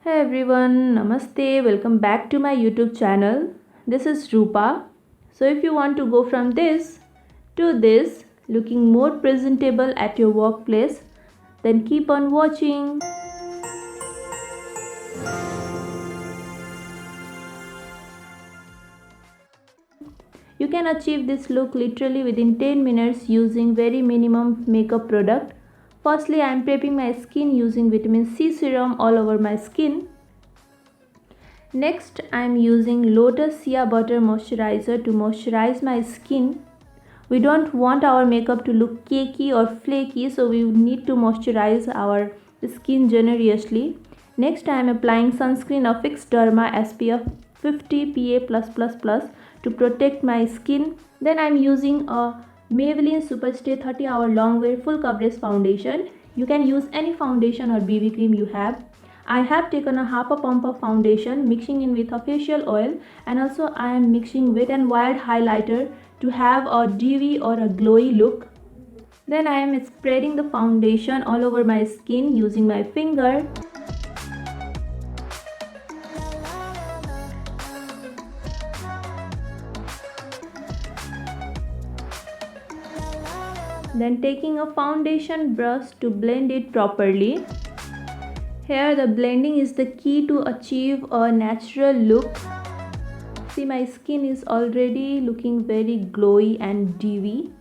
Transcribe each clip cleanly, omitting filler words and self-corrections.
Hey everyone, Namaste, welcome back to my YouTube channel. This is Rupa. So, if you want to go from this to this, looking more presentable at your workplace, then keep on watching. You can achieve this look literally within 10 minutes using very minimum makeup product. Firstly, I am prepping my skin using vitamin C serum all over my skin. Next, I am using Lotus Shea Butter Moisturizer to moisturize my skin. We don't want our makeup to look cakey or flaky, so we need to moisturize our skin generously. Next, I am applying sunscreen of Fix Derma SPF 50 PA+++ to protect my skin. Then I am using a Maybelline Superstay 30 Hour Long Wear Full Coverage Foundation. You can use any foundation or BB cream you have. I have taken a half a pump of foundation, mixing in with a facial oil, and also I am mixing Wet n Wild highlighter to have a dewy or a glowy look. Then I am spreading the foundation all over my skin using my finger. Then taking a foundation brush to blend it properly. Here the blending is the key to achieve a natural look. See, my skin is already looking very glowy and dewy.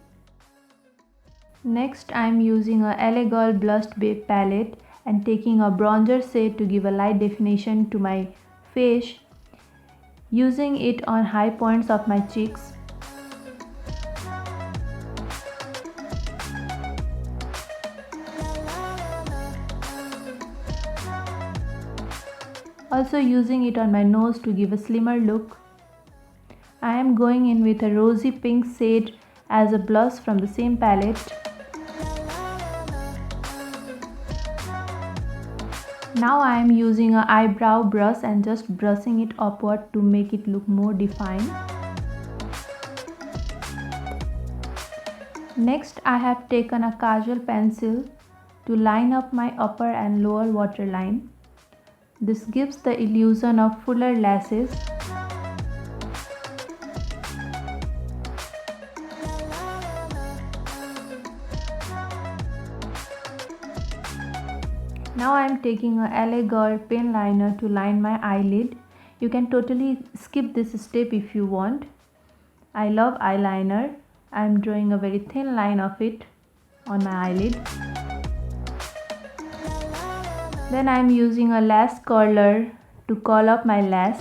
Next I am using a LA Girl Blushed Babe palette and taking a bronzer shade to give a light definition to my face, using it on high points of my cheeks. Also using it on my nose to give a slimmer look. I am going in with a rosy pink shade as a blush from the same palette. Now I am using an eyebrow brush and just brushing it upward to make it look more defined. Next I have taken a kajal pencil to line up my upper and lower waterline. This gives the illusion of fuller lashes. Now I am taking a LA Girl pen liner to line my eyelid. You can totally skip this step if you want. I love eyeliner. I am drawing a very thin line of it on my eyelid. Then I am using a lash curler to curl up my lash.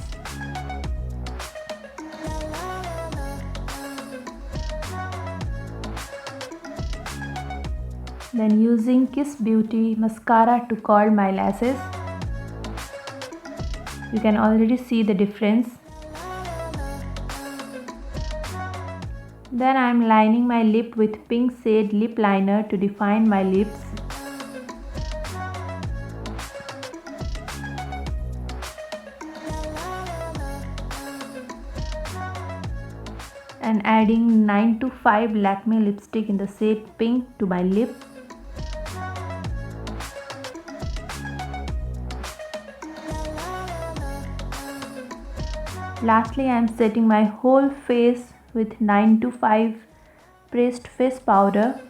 Then using Kiss Beauty mascara to curl my lashes. You can already see the difference. Then I am lining my lip with pink shade lip liner to define my lips. And adding 925 Lakme lipstick in the shade pink to my lip. Lastly, I am setting my whole face with 925 pressed face powder.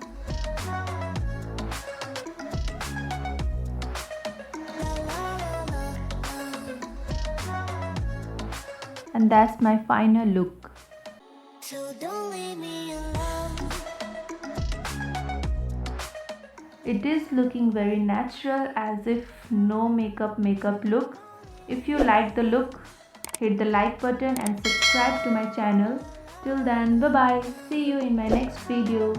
And that's my final look. So don't leave me alone. It is looking very natural, as if no makeup look. If you like the look, hit the like button and subscribe to my channel. Till then, bye bye. See you in my next video.